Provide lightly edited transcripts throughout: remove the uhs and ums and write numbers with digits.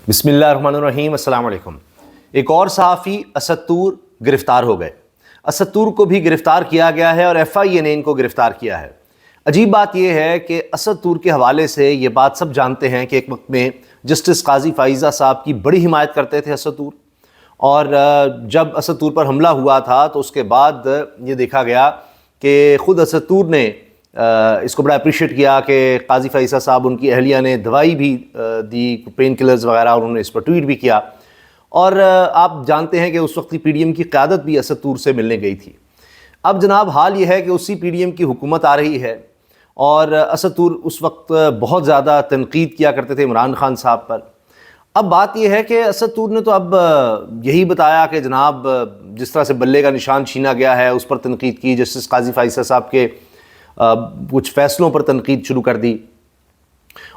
بسم اللہ الرحمن الرحیم، السلام علیکم۔ ایک اور صحافی اسد طور گرفتار ہو گئے۔ اسد طور کو بھی گرفتار کیا گیا ہے اور ایف آئی اے نے ان کو گرفتار کیا ہے۔ عجیب بات یہ ہے کہ اسد طور کے حوالے سے یہ بات سب جانتے ہیں کہ ایک وقت میں جسٹس قاضی فائزہ صاحب کی بڑی حمایت کرتے تھے اسد طور، اور جب اسد طور پر حملہ ہوا تھا تو اس کے بعد یہ دیکھا گیا کہ خود اسد طور نے اس کو بڑا اپریشیٹ کیا کہ قاضی فائزہ صاحب، ان کی اہلیہ نے دوائی بھی دی، پین کلرز وغیرہ، اور انہوں نے اس پر ٹویٹ بھی کیا۔ اور آپ جانتے ہیں کہ اس وقت کی پی ڈی ایم کی قیادت بھی اسد طور سے ملنے گئی تھی۔ اب جناب حال یہ ہے کہ اسی پی ڈی ایم کی حکومت آ رہی ہے، اور اسد طور اس وقت بہت زیادہ تنقید کیا کرتے تھے عمران خان صاحب پر۔ اب بات یہ ہے کہ اسد طور نے تو اب یہی بتایا کہ جناب جس طرح سے بلے کا نشان چھینا گیا ہے اس پر تنقید کی، جسٹس قاضی فائزہ صاحب کے کچھ فیصلوں پر تنقید شروع کر دی،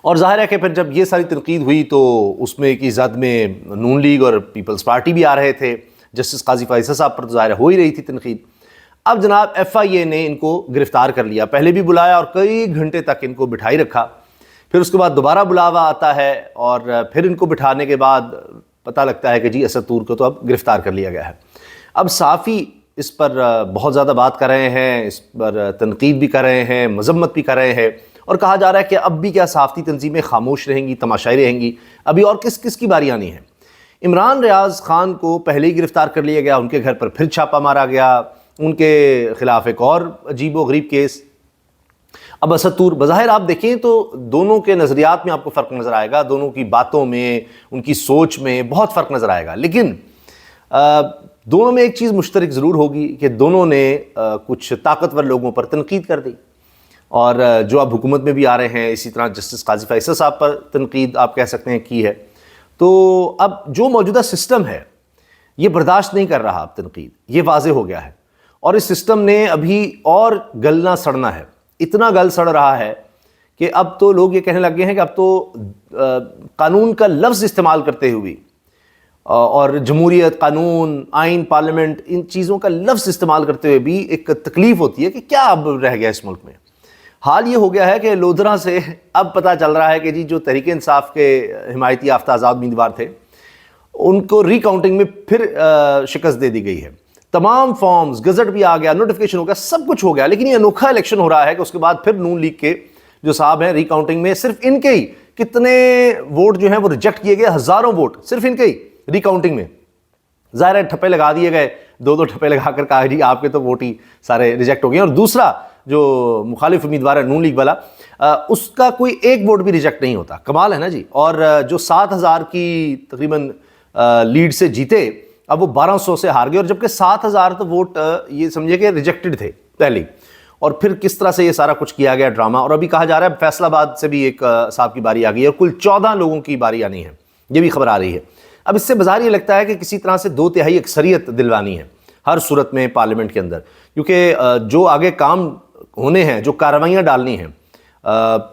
اور ظاہر ہے کہ پھر جب یہ ساری تنقید ہوئی تو اس میں کی زد میں نون لیگ اور پیپلز پارٹی بھی آ رہے تھے۔ جسٹس قاضی فائزہ صاحب پر تو ظاہر ہو ہی رہی تھی تنقید۔ اب جناب ایف آئی اے نے ان کو گرفتار کر لیا، پہلے بھی بلایا اور کئی گھنٹے تک ان کو بٹھائی رکھا، پھر اس کے بعد دوبارہ بلاوا آتا ہے اور پھر ان کو بٹھانے کے بعد پتہ لگتا ہے کہ جی اسد طور کو تو اب گرفتار کر لیا گیا ہے۔ اب صحافی اس پر بہت زیادہ بات کر رہے ہیں، اس پر تنقید بھی کر رہے ہیں، مذمت بھی کر رہے ہیں، اور کہا جا رہا ہے کہ اب بھی کیا صحافتی تنظیمیں خاموش رہیں گی، تماشائی رہیں گی، ابھی اور کس کس کی باری آنی ہے۔ عمران ریاض خان کو پہلے ہی گرفتار کر لیا گیا، ان کے گھر پر پھر چھاپا مارا گیا، ان کے خلاف ایک اور عجیب و غریب کیس۔ اب اسد طور بظاہر آپ دیکھیں تو دونوں کے نظریات میں آپ کو فرق نظر آئے گا، دونوں کی باتوں میں، ان کی سوچ میں بہت فرق نظر آئے گا، لیکن دونوں میں ایک چیز مشترک ضرور ہوگی کہ دونوں نے کچھ طاقتور لوگوں پر تنقید کر دی، اور جو اب حکومت میں بھی آ رہے ہیں، اسی طرح جسٹس قاضی فائزہ صاحب پر تنقید آپ کہہ سکتے ہیں کی ہے۔ تو اب جو موجودہ سسٹم ہے یہ برداشت نہیں کر رہا اب تنقید، یہ واضح ہو گیا ہے، اور اس سسٹم نے ابھی اور گلنا سڑنا ہے، اتنا گل سڑ رہا ہے کہ اب تو لوگ یہ کہنے لگ گئے ہیں کہ اب تو قانون کا لفظ استعمال کرتے ہوئے اور جمہوریت، قانون، آئین، پارلیمنٹ، ان چیزوں کا لفظ استعمال کرتے ہوئے بھی ایک تکلیف ہوتی ہے کہ کیا اب رہ گیا اس ملک میں۔ حال یہ ہو گیا ہے کہ لودھرا سے اب پتہ چل رہا ہے کہ جی جو تحریک انصاف کے حمایتی یافتہ آزاد امیدوار تھے ان کو ری کاؤنٹنگ میں پھر شکست دے دی گئی ہے۔ تمام فارمز، گزٹ بھی آ گیا، نوٹیفیکیشن ہو گیا، سب کچھ ہو گیا، لیکن یہ انوکھا الیکشن ہو رہا ہے کہ اس کے بعد پھر نون لیگ کے جو صاحب ہیں ری کاؤنٹنگ میں صرف ان کے ہی کتنے ووٹ جو ہیں وہ ریجیکٹ کیے گئے، ہزاروں ووٹ صرف ان کے ہی ری کاؤنٹنگ میں۔ ظاہر ہے ٹھپے لگا دیے گئے، دو ٹھپے لگا کر کہا جی آپ کے تو ووٹ ہی سارے ریجیکٹ ہو گئے، اور دوسرا جو مخالف امیدوار ہے نون لیگ والا، اس کا کوئی ایک ووٹ بھی ریجیکٹ نہیں ہوتا۔ کمال ہے نا جی۔ اور جو 7,000 کی تقریباً لیڈ سے جیتے، اب وہ 1200 سے ہار گئے، اور جبکہ 7,000 تو ووٹ یہ سمجھے کہ ریجیکٹڈ تھے پہلے، اور پھر کس طرح سے یہ سارا کچھ کیا گیا ڈرامہ۔ اور ابھی کہا جا رہا ہے فیصل آباد سے بھی ایک صاحب کی باری آ گئی ہے، اور کل 14 لوگوں کی باری آنی ہے، یہ بھی خبر آ رہی ہے۔ اب اس سے بظاہر یہ لگتا ہے کہ کسی طرح سے 2/3 اکثریت دلوانی ہے ہر صورت میں پارلیمنٹ کے اندر، کیونکہ جو آگے کام ہونے ہیں، جو کارروائیاں ڈالنی ہیں،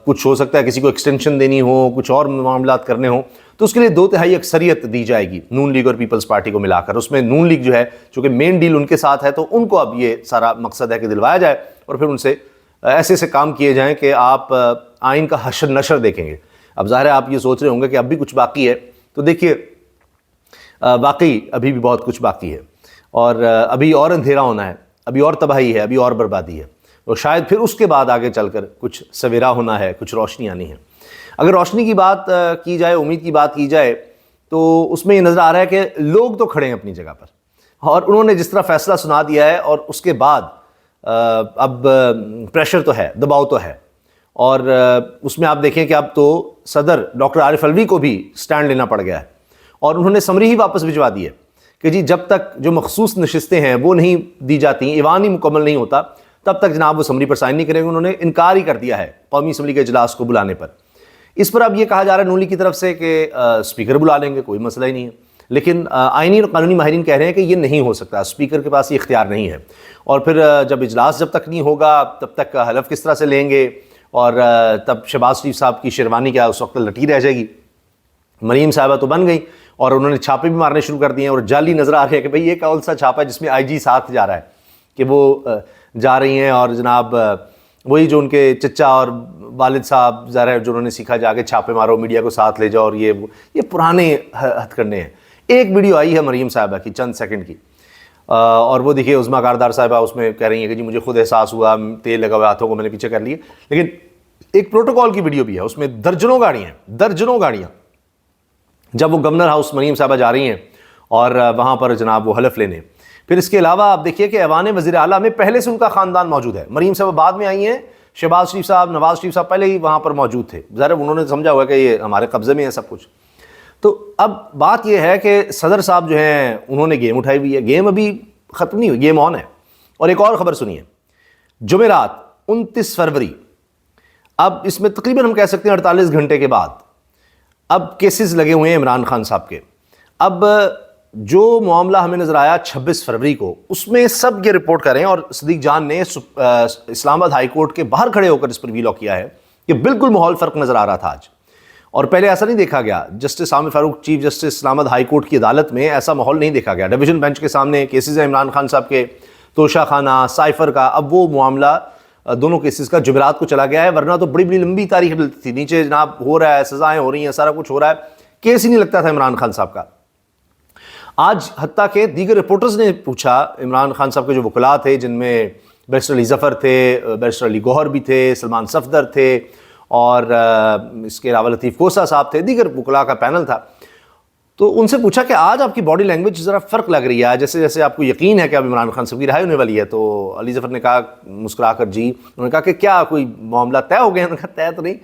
کچھ ہو سکتا ہے کسی کو ایکسٹینشن دینی ہو، کچھ اور معاملات کرنے ہوں، تو اس کے لیے 2/3 اکثریت دی جائے گی نون لیگ اور پیپلز پارٹی کو ملا کر۔ اس میں نون لیگ جو ہے چونکہ مین ڈیل ان کے ساتھ ہے، تو ان کو اب یہ سارا مقصد ہے کہ دلوایا جائے، اور پھر ان سے ایسے ایسے کام کیے جائیں کہ آپ آئین کا حشر نشر دیکھیں گے۔ اب ظاہر ہے آپ یہ سوچ رہے ہوں گے کہ اب بھی کچھ باقی ہے، تو دیکھیے باقی ابھی بھی بہت کچھ باقی ہے، اور ابھی اور اندھیرا ہونا ہے، ابھی اور تباہی ہے، ابھی اور بربادی ہے، اور شاید پھر اس کے بعد آگے چل کر کچھ سویرا ہونا ہے، کچھ روشنی آنی ہے۔ اگر روشنی کی بات کی جائے، امید کی بات کی جائے، تو اس میں یہ نظر آ رہا ہے کہ لوگ تو کھڑے ہیں اپنی جگہ پر، اور انہوں نے جس طرح فیصلہ سنا دیا ہے، اور اس کے بعد اب پریشر تو ہے، دباؤ تو ہے، اور اس میں آپ دیکھیں کہ اب تو صدر ڈاکٹر عارف الوی کو بھی سٹینڈ لینا پڑ گیا ہے، اور انہوں نے سمری ہی واپس بھجوا دی ہے کہ جی جب تک جو مخصوص نشستیں ہیں وہ نہیں دی جاتی، ایوان ہی مکمل نہیں ہوتا، تب تک جناب وہ سمری پر سائن نہیں کریں گے۔ انہوں نے انکار ہی کر دیا ہے قومی اسمبلی کے اجلاس کو بلانے پر۔ اس پر اب یہ کہا جا رہا ہے نون لیگ کی طرف سے کہ اسپیکر بلا لیں گے، کوئی مسئلہ ہی نہیں ہے، لیکن آئینی اور قانونی ماہرین کہہ رہے ہیں کہ یہ نہیں ہو سکتا، اسپیکر کے پاس یہ اختیار نہیں ہے، اور پھر جب اجلاس جب تک نہیں ہوگا تب تک حلف کس طرح سے لیں گے، اور تب شہباز شریف صاحب کی شیروانی کیا اس وقت لٹی رہ جائے گی۔ مریم صاحبہ تو بن گئی، اور انہوں نے چھاپے بھی مارنے شروع کر دیے ہیں، اور جعلی نظر آ رہی ہے کہ بھئی یہ کون سا چھاپا ہے جس میں آئی جی ساتھ جا رہا ہے، کہ وہ جا رہی ہیں اور جناب وہی جو ان کے چچا اور والد صاحب ظاہر ہے جو انہوں نے سیکھا جا کے چھاپے مارو, میڈیا کو ساتھ لے جاؤ, اور یہ پرانے ہتھ کنڈے ہیں. ایک ویڈیو آئی ہے مریم صاحبہ کی چند سیکنڈ کی, اور وہ دیکھیے عظمیٰ کاردار صاحبہ اس میں کہہ رہی ہیں کہ جی مجھے خود احساس ہوا, تیل لگا ہوا ہاتھوں کو میں نے پیچھے کر لیے. لیکن ایک پروٹوکول کی ویڈیو بھی ہے, اس میں درجنوں گاڑیاں جب وہ گورنر ہاؤس مریم صاحبہ جا رہی ہیں اور وہاں پر جناب وہ حلف لینے. پھر اس کے علاوہ آپ دیکھیے کہ ایوان وزیر اعلیٰ میں پہلے سے ان کا خاندان موجود ہے. مریم صاحبہ بعد میں آئی ہیں, شہباز شریف صاحب, نواز شریف صاحب پہلے ہی وہاں پر موجود تھے. ظاہر انہوں نے سمجھا ہوا کہ یہ ہمارے قبضے میں ہے سب کچھ. تو اب بات یہ ہے کہ صدر صاحب جو ہیں انہوں نے گیم اٹھائی ہوئی ہے. گیم ابھی ختم نہیں ہوئی, گیم آن ہے. اور ایک اور خبر سنیے, جمعرات 29 فروری, اب اس میں تقریباً ہم کہہ سکتے ہیں 48 گھنٹے کے بعد اب کیسز لگے ہوئے ہیں عمران خان صاحب کے. اب جو معاملہ ہمیں نظر آیا 26 فروری کو, اس میں سب یہ رپورٹ کر رہے ہیں, اور صدیق جان نے اسلام آباد ہائی کورٹ کے باہر کھڑے ہو کر اس پر ویلو کیا ہے کہ بالکل ماحول فرق نظر آ رہا تھا آج. اور پہلے ایسا نہیں دیکھا گیا, جسٹس عامر فاروق چیف جسٹس اسلام آباد ہائی کورٹ کی عدالت میں ایسا ماحول نہیں دیکھا گیا. ڈویژن بینچ کے سامنے کیسز ہیں عمران خان صاحب کے, توشہ خانہ, سائفر کا. اب وہ معاملہ دونوں کیسز کا جمعرات کو چلا گیا ہے, ورنہ تو بڑی لمبی تاریخ ملتی تھی. نیچے جناب ہو رہا ہے, سزائیں ہو رہی ہیں, سارا کچھ ہو رہا ہے, کیس ہی نہیں لگتا تھا عمران خان صاحب کا. آج حتیٰ کہ دیگر رپورٹرز نے پوچھا, عمران خان صاحب کے جو وکلاء تھے جن میں بیرسٹر علی ظفر تھے, بیرسٹر علی گوہر بھی تھے, سلمان صفدر تھے, اور اس کے علاوہ لطیف کوسا صاحب تھے, دیگر وکلاء کا پینل تھا. تو ان سے پوچھا کہ آج آپ کی باڈی لینگویج ذرا فرق لگ رہی ہے, جیسے جیسے آپ کو یقین ہے کہ اب عمران خان صاحب کی رہائی ہونے والی ہے. تو علی ظفر نے کہا مسکرا کر جی, انہوں نے کہا کہ کیا کوئی معاملہ طے ہو گیا؟ انہوں نے کہا طے تو نہیں,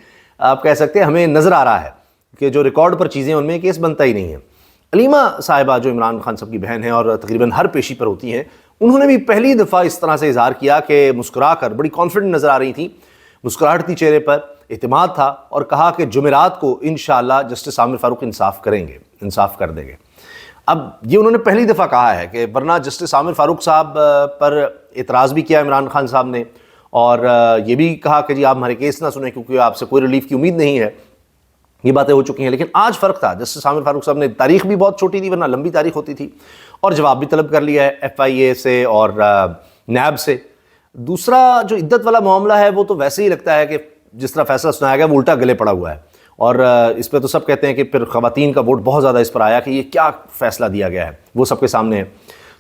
آپ کہہ سکتے ہیں ہمیں نظر آ رہا ہے کہ جو ریکارڈ پر چیزیں ان میں کیس بنتا ہی نہیں ہے. علیمہ صاحبہ جو عمران خان صاحب کی بہن ہیں اور تقریباً ہر پیشی پر ہوتی ہیں, انہوں نے بھی پہلی دفعہ اس طرح سے اظہار کیا کہ مسکرا کر بڑی کانفیڈنٹ نظر آ رہی تھیں, مسکراہٹ تھی چہرے پر, اعتماد تھا, اور کہا کہ جمعرات کو انشاءاللہ جسٹس عامر فاروق انصاف کریں گے, انصاف کر دیں گے. اب یہ انہوں نے پہلی دفعہ کہا ہے کہ ورنہ جسٹس عامر فاروق صاحب پر اعتراض بھی کیا عمران خان صاحب نے, اور یہ بھی کہا کہ جی آپ ہمارے کیس نہ سنیں کیونکہ آپ سے کوئی ریلیف کی امید نہیں ہے. یہ باتیں ہو چکی ہیں. لیکن آج فرق تھا, جسٹس عامر فاروق صاحب نے, تاریخ بھی بہت چھوٹی تھی ورنہ لمبی تاریخ ہوتی تھی, اور جواب بھی طلب کر لیا ہے FIA سے اور نیب سے. دوسرا جو عدت والا معاملہ ہے وہ تو ویسے ہی لگتا ہے کہ جس طرح فیصلہ سنایا گیا وہ الٹا گلے پڑا ہوا ہے, اور اس پہ تو سب کہتے ہیں کہ پھر خواتین کا ووٹ بہت زیادہ اس پر آیا کہ یہ کیا فیصلہ دیا گیا ہے, وہ سب کے سامنے ہے.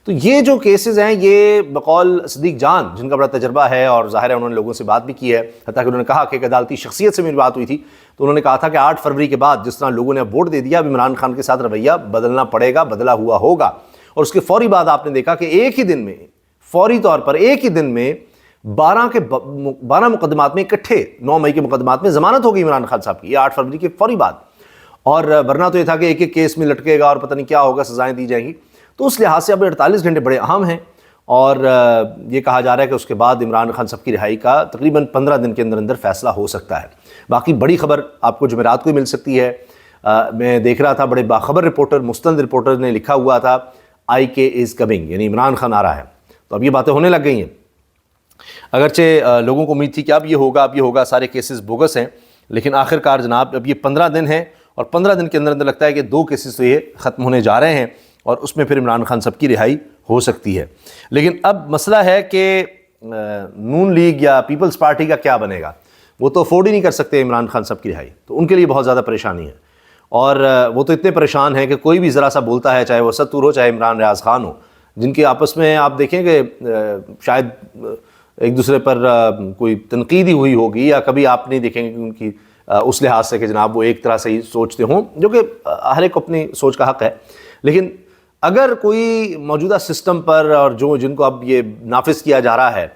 تو یہ جو کیسز ہیں یہ بقول صدیق جان جن کا بڑا تجربہ ہے, اور ظاہر ہے انہوں نے لوگوں سے بات بھی کی ہے, حتیٰ کہ انہوں نے کہا کہ ایک عدالتی شخصیت سے میری بات ہوئی تھی تو انہوں نے کہا تھا کہ 8 فروری کے بعد جس طرح لوگوں نے ووٹ دے دیا, اب عمران خان کے ساتھ رویہ بدلنا پڑے گا, بدلا ہوا ہوگا. اور اس کے فوری بعد آپ نے دیکھا کہ ایک ہی دن میں, فوری طور پر ایک ہی دن میں 12 مقدمات میں اکٹھے 9 مئی کے مقدمات میں ضمانت ہو گئی عمران خان صاحب کی, یہ 8 فروری کے فوری بعد. اور ورنہ تو یہ تھا کہ ایک ایک کیس میں لٹکے گا اور پتہ نہیں کیا ہوگا, سزائیں دی جائیں گی. تو اس لحاظ سے اب 48 گھنٹے بڑے اہم ہیں, اور یہ کہا جا رہا ہے کہ اس کے بعد عمران خان صاحب کی رہائی کا تقریباً 15 دن کے اندر فیصلہ ہو سکتا ہے. باقی بڑی خبر آپ کو جمعرات کو ہی مل سکتی ہے. میں دیکھ رہا تھا بڑے باخبر رپورٹر, مستند رپورٹر نے لکھا ہوا تھا IK از کمنگ, یعنی عمران خان آ رہا ہے. تو اب یہ باتیں ہونے لگ گئی ہیں. اگرچہ لوگوں کو امید تھی کہ اب یہ ہوگا, سارے کیسز بوگس ہیں, لیکن آخر کار جناب اب یہ 15 دن ہیں, اور 15 دن کے اندر لگتا ہے کہ 2 کیسز تو یہ ختم ہونے جا رہے ہیں, اور اس میں پھر عمران خان صاحب کی رہائی ہو سکتی ہے. لیکن اب مسئلہ ہے کہ نون لیگ یا پیپلز پارٹی کا کیا بنے گا. وہ تو افورڈ ہی نہیں کر سکتے عمران خان صاحب کی رہائی, تو ان کے لیے بہت زیادہ پریشانی ہے. اور وہ تو اتنے پریشان ہیں کہ کوئی بھی ذرا سا بولتا ہے, چاہے وہ ستور ہو چاہے عمران ریاض خان ہو, جن کے آپس میں آپ دیکھیں کہ شاید ایک دوسرے پر کوئی تنقیدی ہوئی ہوگی, یا کبھی آپ نہیں دیکھیں گے کہ ان کی اس لحاظ سے کہ جناب وہ ایک طرح سے ہی سوچتے ہوں, جو کہ ہر ایک کو اپنی سوچ کا حق ہے. لیکن اگر کوئی موجودہ سسٹم پر, اور جن کو اب یہ نافذ کیا جا رہا ہے,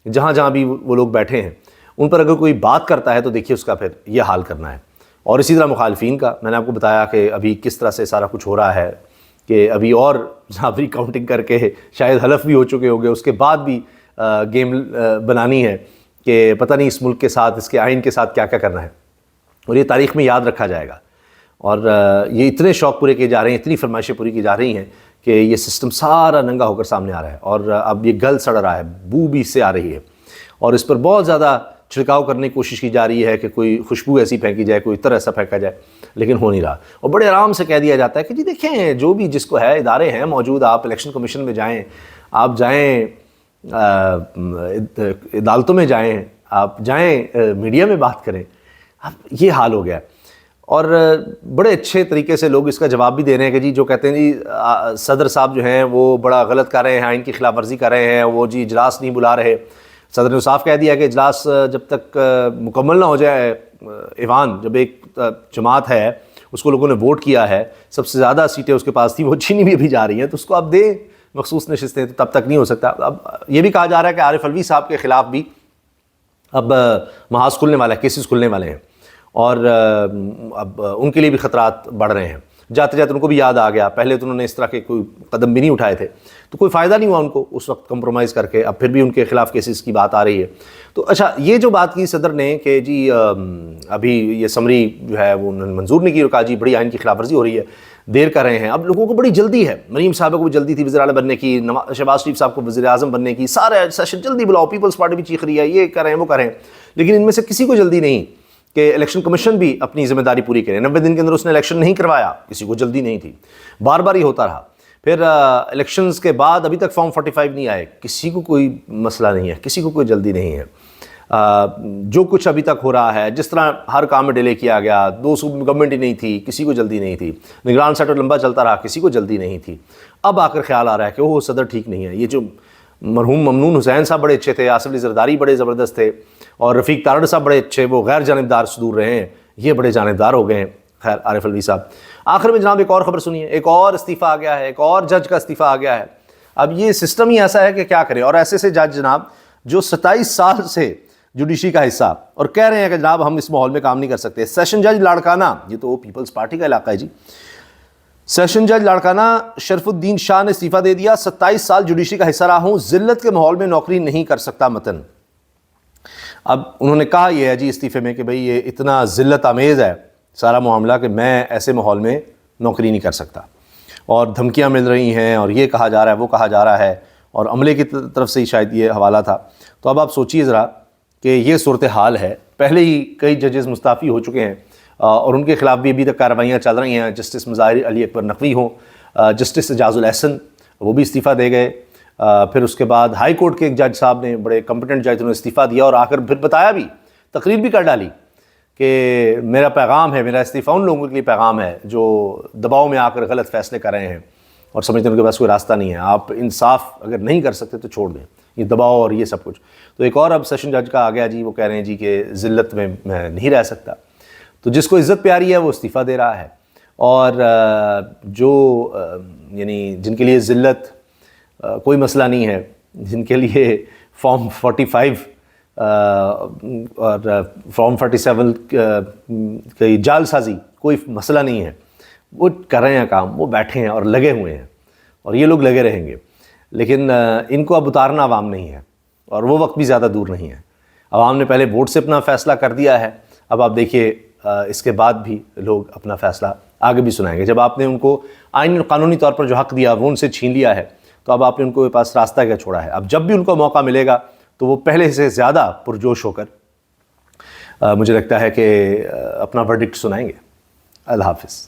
جہاں جہاں بھی وہ لوگ بیٹھے ہیں, ان پر اگر کوئی بات کرتا ہے تو دیکھیے اس کا پھر یہ حال کرنا ہے. اور اسی طرح مخالفین کا, میں نے آپ کو بتایا کہ ابھی کس طرح سے سارا کچھ ہو رہا ہے, کہ ابھی اور ری کاؤنٹنگ کر کے شاید حلف بھی ہو چکے ہوں گے, اس کے بعد بھی گیم بنانی ہے کہ پتہ نہیں اس ملک کے ساتھ, اس کے آئین کے ساتھ کیا کیا کرنا ہے, اور یہ تاریخ میں یاد رکھا جائے گا. اور یہ اتنے شوق پورے کیے جا رہے ہیں, اتنی فرمائشیں پوری کی جا رہی ہیں کہ یہ سسٹم سارا ننگا ہو کر سامنے آ رہا ہے, اور اب یہ گل سڑ رہا ہے, بو بھی اس سے آ رہی ہے, اور اس پر بہت زیادہ چھڑکاؤ کرنے کی کوشش کی جا رہی ہے کہ کوئی خوشبو ایسی پھینکی جائے, کوئی عطر ایسا پھینکا جائے, لیکن ہو نہیں رہا. اور بڑے آرام سے کہہ دیا جاتا ہے کہ جی دیکھیں جو بھی جس کو ہے, ادارے ہیں موجود, آپ الیکشن کمیشن میں جائیں, آپ جائیں عدالتوں میں جائیں, آپ جائیں میڈیا میں بات کریں. اب یہ حال ہو گیا ہے. اور بڑے اچھے طریقے سے لوگ اس کا جواب بھی دے رہے ہیں کہ جی جو کہتے ہیں جی صدر صاحب جو ہیں وہ بڑا غلط کر رہے ہیں, آئین کی خلاف ورزی کر رہے ہیں, وہ جی اجلاس نہیں بلا رہے. صدر نے صاف کہہ دیا کہ اجلاس جب تک مکمل نہ ہو جائے, ایوان جب ایک جماعت ہے اس کو لوگوں نے ووٹ کیا ہے, سب سے زیادہ سیٹیں اس کے پاس تھی, وہ چھینی بھی ابھی جا رہی ہیں, تو اس کو اب دیں مخصوص نشستیں, تو تب تک نہیں ہو سکتا. اب یہ بھی کہا جا رہا ہے کہ عارف علوی صاحب کے خلاف بھی اب محاذ کھلنے والا ہے, کیسز کھلنے والے ہیں, اور اب ان کے لیے بھی خطرات بڑھ رہے ہیں. جاتے جاتے ان کو بھی یاد آ گیا, پہلے تو انہوں نے اس طرح کے کوئی قدم بھی نہیں اٹھائے تھے, تو کوئی فائدہ نہیں ہوا ان کو اس وقت کمپرومائز کر کے, اب پھر بھی ان کے خلاف کیسز کی بات آ رہی ہے. تو اچھا یہ جو بات کی صدر نے کہ جی ابھی یہ سمری جو ہے وہ انہوں نے منظور نہیں کی, اور کہا جی بڑی آئین کی خلاف ورزی ہو رہی ہے, دیر کر رہے ہیں. اب لوگوں کو بڑی جلدی ہے, مریم صاحبہ کو بھی جلدی تھی وزیر اعلیٰ بننے کی, شہباز شریف صاحب کو وزیر اعظم بننے کی, سارے سیشن جلدی بلاؤ, پیپلز پارٹی بھی چیخ رہی ہے یہ کریں وہ کریں, لیکن ان میں سے کسی کو جلدی نہیں کہ الیکشن کمیشن بھی اپنی ذمہ داری پوری کرے. 90 دن کے اندر اس نے الیکشن نہیں کروایا, کسی کو جلدی نہیں تھی, بار بار ہی ہوتا رہا. پھر الیکشنز کے بعد ابھی تک فارم 45 نہیں آئے, کسی کو کوئی مسئلہ نہیں ہے, کسی کو کوئی جلدی نہیں ہے. جو کچھ ابھی تک ہو رہا ہے, جس طرح ہر کام میں ڈیلے کیا گیا, 2 صوبوں میں گورنمنٹ ہی نہیں تھی, کسی کو جلدی نہیں تھی, نگران سیٹر لمبا چلتا رہا, کسی کو جلدی نہیں تھی. اب آ کر خیال آ رہا ہے کہ وہ صدر ٹھیک نہیں ہے. یہ جو مرحوم ممنون حسین صاحب بڑے اچھے تھے, آصف علی زرداری بڑے زبردست تھے, اور رفیق تارڑ صاحب بڑے اچھے, وہ غیر جانبدار صدور رہے ہیں, یہ بڑے جانبدار ہو گئے ہیں. خیر عارف علوی صاحب. آخر میں جناب ایک اور خبر سنیے, ایک اور استعفیٰ آ گیا ہے, ایک اور جج کا استعفیٰ آ گیا ہے. اب یہ سسٹم ہی ایسا ہے کہ کیا کرے, اور ایسے سے جج جناب جو 27 سال سے جوڈیشری کا حصہ, اور کہہ رہے ہیں کہ جناب ہم اس ماحول میں کام نہیں کر سکتے. سیشن جج لاڑکانہ, یہ تو پیپلز پارٹی کا علاقہ ہے جی, سیشن جج لاڑکانہ شرف الدین شاہ نے استعفیٰ دے دیا. 27 سال جوڈیشری کا حصہ رہا ہوں, ذلت کے ماحول میں نوکری نہیں کر سکتا متن. اب انہوں نے کہا یہ ہے جی استعفے میں کہ بھئی یہ اتنا ذلت آمیز ہے سارا معاملہ کہ میں ایسے ماحول میں نوکری نہیں کر سکتا, اور دھمکیاں مل رہی ہیں, اور یہ کہا جا رہا ہے وہ کہا جا رہا ہے, اور عملے کی طرف سے ہی شاید یہ حوالہ تھا. تو اب آپ سوچیے ذرا کہ یہ صورتحال ہے. پہلے ہی کئی ججز مستعفی ہو چکے ہیں, اور ان کے خلاف بھی ابھی تک کارروائیاں چل رہی ہیں. جسٹس مظاہر علی اکبر نقوی ہوں, جسٹس اعجاز الاحسن وہ بھی استعفیٰ دے گئے. پھر اس کے بعد ہائی کورٹ کے ایک جج صاحب نے, بڑے کمپٹنٹ جج, انہوں نے استعفیٰ دیا, اور آ کر پھر بتایا بھی, تقریر بھی کر ڈالی کہ میرا پیغام ہے, میرا استعفیٰ ان لوگوں کے لیے پیغام ہے جو دباؤ میں آ کر غلط فیصلے کر رہے ہیں اور سمجھتے ہیں ان کے پاس کوئی راستہ نہیں ہے. آپ انصاف اگر نہیں کر سکتے تو چھوڑ دیں, یہ دباؤ اور یہ سب کچھ. تو ایک اور اب سیشن جج کا آ گیا جی, وہ کہہ رہے ہیں جی کہ ذلت میں میں نہیں رہ سکتا. تو جس کو عزت پیاری ہے وہ استعفیٰ دے رہا ہے, اور جو یعنی جن کے لیے ذلت کوئی مسئلہ نہیں ہے, جن کے لیے فارم 45 اور فارم 47 کی جال سازی کوئی مسئلہ نہیں ہے, وہ کر رہے ہیں کام, وہ بیٹھے ہیں اور لگے ہوئے ہیں, اور یہ لوگ لگے رہیں گے. لیکن ان کو اب اتارنا عوام نہیں ہے, اور وہ وقت بھی زیادہ دور نہیں ہے. عوام نے پہلے ووٹ سے اپنا فیصلہ کر دیا ہے, اب آپ دیکھیے اس کے بعد بھی لوگ اپنا فیصلہ آگے بھی سنائیں گے. جب آپ نے ان کو آئین اور قانونی طور پر جو حق دیا وہ ان سے چھین لیا ہے, تو اب آپ نے ان کو پاس راستہ کیا چھوڑا ہے. اب جب بھی ان کو موقع ملے گا تو وہ پہلے سے زیادہ پرجوش ہو کر مجھے لگتا ہے کہ اپنا ورڈکٹ سنائیں گے. اللہ حافظ.